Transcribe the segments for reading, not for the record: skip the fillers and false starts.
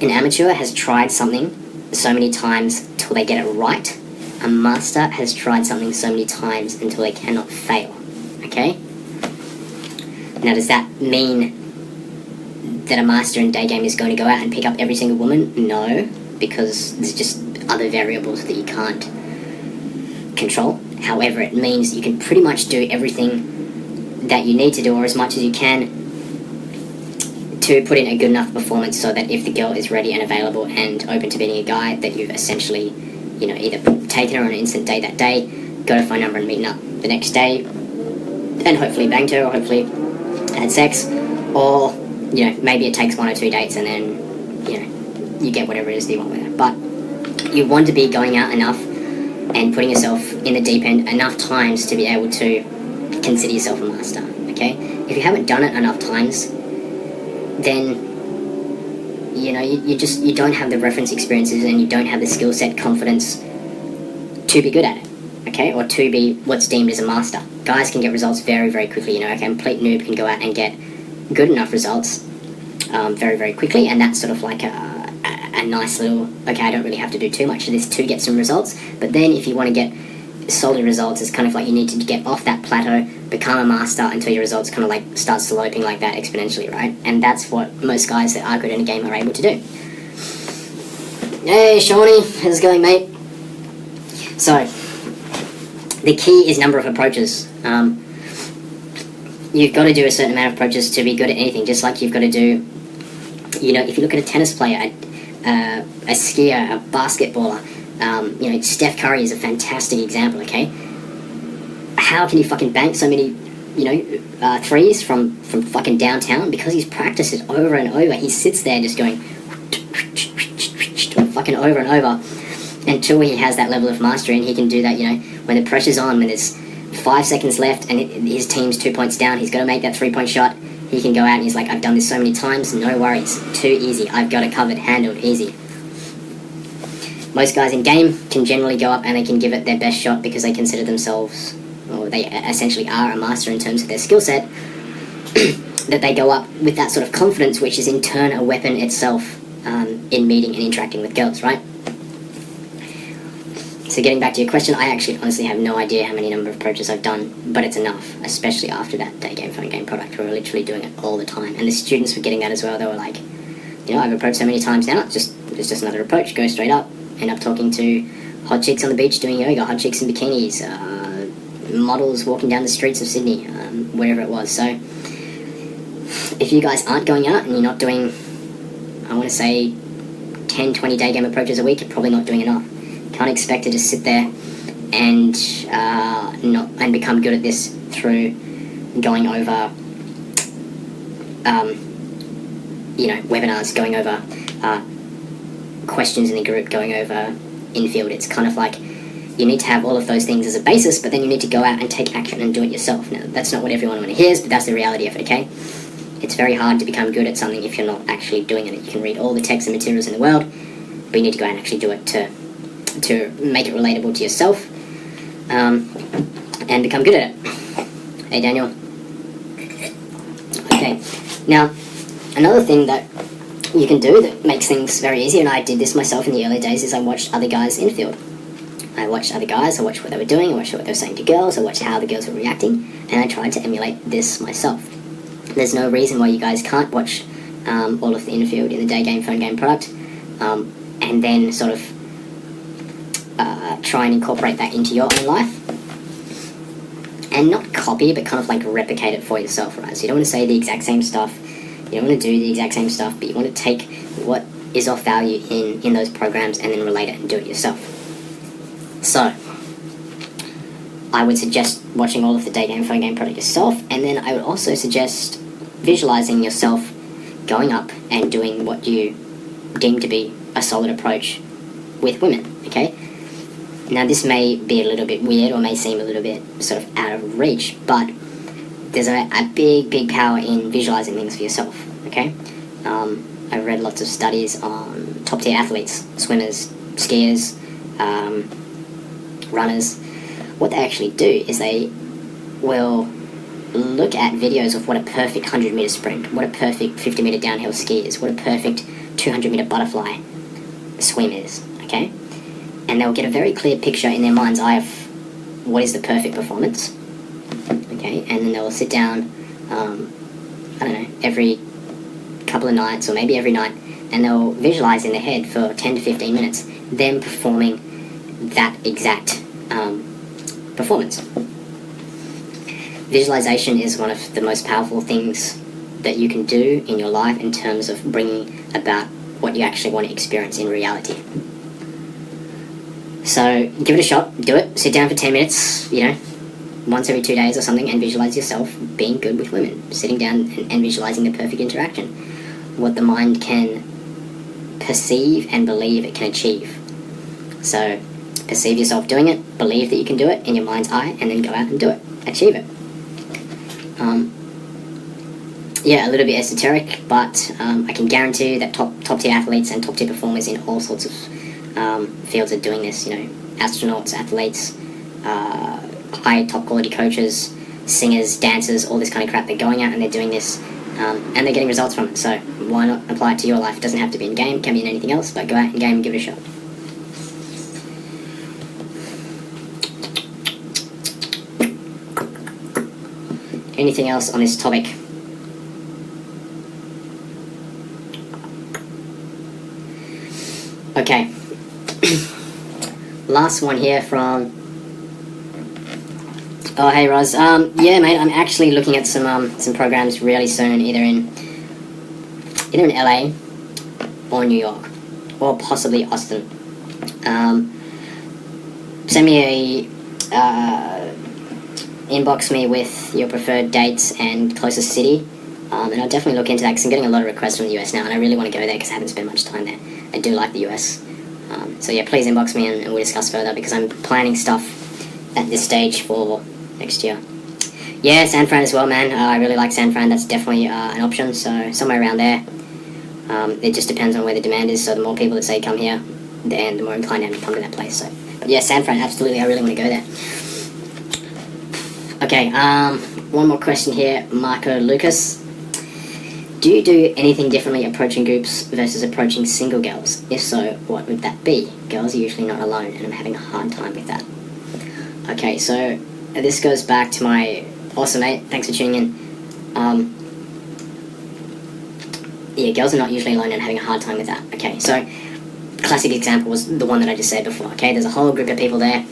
An amateur has tried something so many times till they get it right. A master has tried something so many times until they cannot fail. Okay? Now, does that mean that a master in day game is going to go out and pick up every single woman? No, because there's just other variables that you can't control. However, it means you can pretty much do everything that you need to do, or as much as you can, to put in a good enough performance so that if the girl is ready and available and open to meeting a guy, that you've essentially, either taken her on an instant date that day, got a phone number and meeting up the next day, and hopefully banged her, or hopefully had sex, or, maybe it takes 1 or 2 dates and then, you get whatever it is that you want with her. But you want to be going out enough and putting yourself in the deep end enough times to be able to consider yourself a master, okay? If you haven't done it enough times, then, you don't have the reference experiences and you don't have the skill set, confidence to be good at it, okay? Or to be what's deemed as a master. Guys can get results very, very quickly, a complete noob can go out and get good enough results very, very quickly, and that's sort of like a nice little, okay, I don't really have to do too much of this to get some results. But then if you want to get solid results, it's kind of like you need to get off that plateau, become a master until your results kind of like start sloping like that exponentially, right? And that's what most guys that are good in a game are able to do. Hey, Shawnee, how's it going, mate? So, the key is number of approaches. You've got to do a certain amount of approaches to be good at anything, just like you've got to do, if you look at a tennis player, a skier, a basketballer, Steph Curry is a fantastic example, okay? How can you fucking bank so many, threes from fucking downtown? Because he's practiced it over and over. He sits there just going fucking over and over until he has that level of mastery, and he can do that, when the pressure's on, when there's 5 seconds left and his team's 2 points down, he's got to make that 3-point shot. He can go out and he's like, I've done this so many times, no worries, too easy, I've got it covered, handled, easy. Most guys in game can generally go up and they can give it their best shot because they consider themselves, or they essentially are a master in terms of their skill set, that they go up with that sort of confidence, which is in turn a weapon itself in meeting and interacting with girls, right? So getting back to your question, I actually honestly have no idea how many number of approaches I've done, but it's enough, especially after that day game, phone game product. We're literally doing it all the time. And the students were getting that as well. They were like, I've approached so many times now, it's just another approach, go straight up. End up talking to hot chicks on the beach doing yoga, hot chicks in bikinis, models walking down the streets of Sydney, wherever it was. So if you guys aren't going out and you're not doing, I want to say 10, 20 day game approaches a week, you're probably not doing enough. Can't expect to just sit there and become good at this through going over webinars, going over questions in the group, going over infield. It's kind of like you need to have all of those things as a basis, but then you need to go out and take action and do it yourself. Now, that's not what everyone hears, but that's the reality of it, okay? It's very hard to become good at something if you're not actually doing it. You can read all the texts and materials in the world, but you need to go out and actually do it to make it relatable to yourself, and become good at it. Hey, Daniel. Okay, now, another thing that you can do that makes things very easy, and I did this myself in the early days, is I watched other guys in field. I watched other guys, I watched what they were doing, I watched what they were saying to girls, I watched how the girls were reacting, and I tried to emulate this myself. There's no reason why you guys can't watch all of the infield in the day game, phone game product, and then sort of try and incorporate that into your own life, and not copy, but kind of like replicate it for yourself, right? So you don't want to say the exact same stuff, you don't want to do the exact same stuff, but you want to take what is of value in those programs and then relate it and do it yourself. So I would suggest watching all of the day game, phone game product yourself, and then I would also suggest visualizing yourself going up and doing what you deem to be a solid approach with women, okay? Now, this may be a little bit weird or may seem a little bit sort of out of reach, but there's a big, big power in visualizing things for yourself, okay? I've read lots of studies on top-tier athletes, swimmers, skiers, runners. What they actually do is they will look at videos of what a perfect 100-meter sprint, what a perfect 50-meter downhill ski is, what a perfect 200-meter butterfly swim is, okay? And they'll get a very clear picture in their mind's eye of what is the perfect performance, okay? And then they'll sit down, I don't know, every couple of nights or maybe every night, and they'll visualize in their head for 10 to 15 minutes them performing that exact performance. Visualization is one of the most powerful things that you can do in your life in terms of bringing about what you actually want to experience in reality. So give it a shot, do it, sit down for 10 minutes, you know, once every 2 days or something, and visualize yourself being good with women, sitting down and visualizing the perfect interaction, what the mind can perceive and believe it can achieve. So perceive yourself doing it, believe that you can do it in your mind's eye, and then go out and do it, achieve it. Yeah, a little bit esoteric, but I can guarantee you that top tier athletes and top tier performers in all sorts of fields are doing this. You know, astronauts, athletes, high top quality coaches, singers, dancers, all this kind of crap. They're going out and they're doing this, and they're getting results from it. So why not apply it to your life? It doesn't have to be in game, it can be in anything else, but go out in game and give it a shot. Anything else on this topic? Okay. Last one here from... Oh, hey, Roz. Yeah, mate, I'm actually looking at some programs really soon, either in LA or New York, or possibly Austin. Send me inbox me with your preferred dates and closest city, and I'll definitely look into that because I'm getting a lot of requests from the US now, and I really want to go there because I haven't spent much time there. I do like the US. So yeah, please inbox me and we'll discuss further because I'm planning stuff at this stage for next year. Yeah, San Fran as well, man. I really like San Fran. That's definitely an option, so somewhere around there. It just depends on where the demand is, so the more people that say come here, then the more inclined I am to come to that place. So, but yeah, San Fran, absolutely, I really want to go there. Okay, one more question here, Marco Lucas. Do you do anything differently approaching groups versus approaching single girls? If so, what would that be? Girls are usually not alone, and I'm having a hard time with that. Okay, so this goes back to my... Awesome, mate. Thanks for tuning in. Yeah, girls are not usually alone and having a hard time with that. Okay, so classic example was the one that I just said before. Okay, there's a whole group of people there,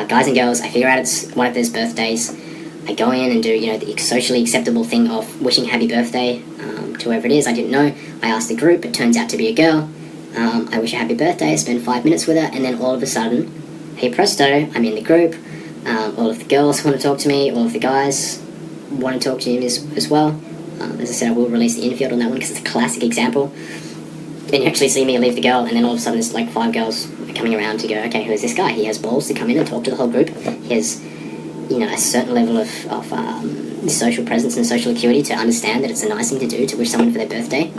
guys and girls. I figure out it's one of their birthdays. I go in and do, you know, the socially acceptable thing of wishing happy birthday to whoever it is. I didn't know. I asked the group. It turns out to be a girl. I wish her happy birthday. I spend 5 minutes with her, and then all of a sudden, hey presto, I'm in the group. All of the girls want to talk to me. All of the guys want to talk to me as well. As I said, I will release the infield on that one because it's a classic example. Then you actually see me leave the girl, and then all of a sudden there's like 5 girls coming around to go, okay, who is this guy? He has balls to come in and talk to the whole group. He has, you know, a certain level of social presence and social acuity to understand that it's a nice thing to do to wish someone for their birthday.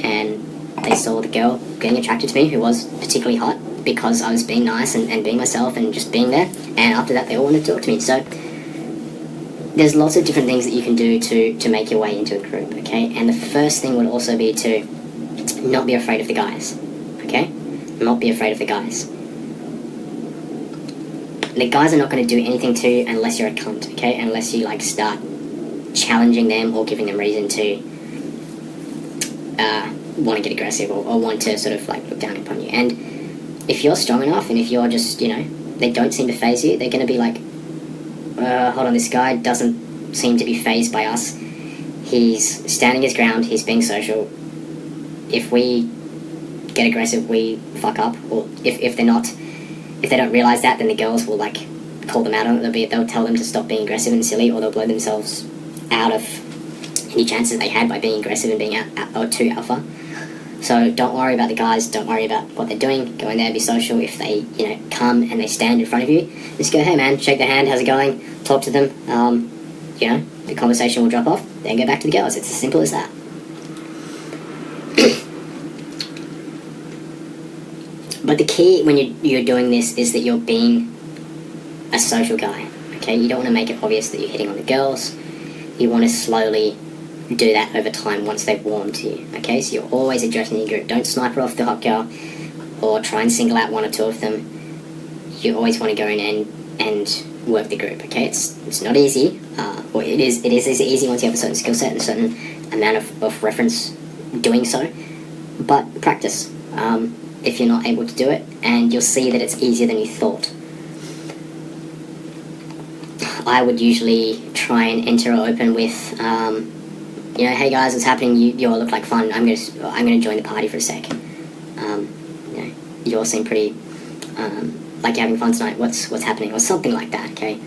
And they saw the girl getting attracted to me, who was particularly hot, because I was being nice and being myself and just being there. And after that, they all wanted to talk to me. So there's lots of different things that you can do to make your way into a group, okay? And the first thing would also be to not be afraid of the guys, okay? Not be afraid of the guys. The guys are not going to do anything to you unless you're a cunt, okay? Unless you, like, start challenging them or giving them reason to want to get aggressive or want to sort of, like, look down upon you. And if you're strong enough and if you're just, you know, they don't seem to faze you, they're going to be like, hold on, this guy doesn't seem to be fazed by us. He's standing his ground, he's being social. If we get aggressive, we fuck up. Or if they don't realise that, then the girls will, like, call them out on it. They'll tell them to stop being aggressive and silly, or they'll blow themselves out of any chances they had by being aggressive and being or too alpha. So don't worry about the guys, don't worry about what they're doing. Go in there, be social. If they, you know, come and they stand in front of you, just go, hey man, shake their hand, how's it going? Talk to them. You know, the conversation will drop off, then go back to the girls. It's as simple as that. But the key when you're doing this is that you're being a social guy, okay? You don't want to make it obvious that you're hitting on the girls. you want to slowly do that over time once they've warmed to you. Okay, so you're always addressing your group. Don't sniper off the hot girl or try and single out one or two of them. You always want to go in and work the group. Okay, it's not easy, or it is easy once you have a certain skill set and a certain amount of reference doing so, but practice if you're not able to do it, and you'll see that it's easier than you thought. I would usually try and enter or open with hey guys, what's happening? You all look like fun. I'm gonna join the party for a sec. You all seem pretty like you're having fun tonight. What's happening, or something like that. Okay.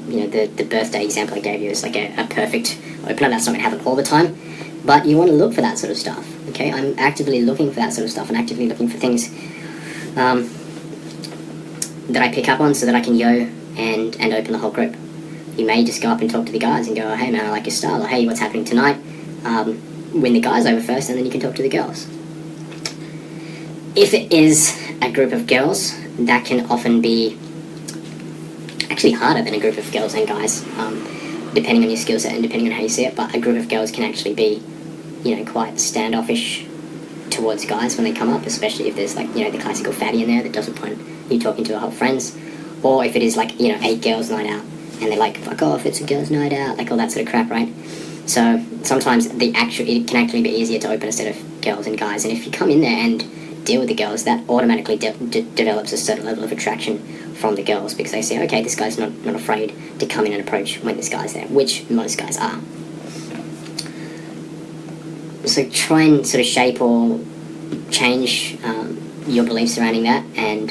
The birthday example I gave you is like a perfect opener. That's not going to happen all the time, but you want to look for that sort of stuff. Okay, I'm actively looking for that sort of stuff and actively looking for things that I pick up on so that I can yo and open the whole group. You may just go up and talk to the guys and go, oh, hey man, I like your style, or hey, what's happening tonight? Win the guys over first, and then you can talk to the girls. If it is a group of girls, that can often be actually harder than a group of girls and guys, depending on your skill set and depending on how you see it. But a group of girls can actually be, quite standoffish towards guys when they come up, especially if there's the classical fatty in there that doesn't want you talking to her whole friends, or if it is a girls' night out and they're like, fuck off, it's a girls' night out, like all that sort of crap, right? So sometimes it can actually be easier to open a set of girls and guys, and if you come in there and deal with the girls, that automatically develops a certain level of attraction from the girls, because they say, okay, this guy's not afraid to come in and approach when this guy's there, which most guys are. So try and sort of shape or change your beliefs surrounding that, and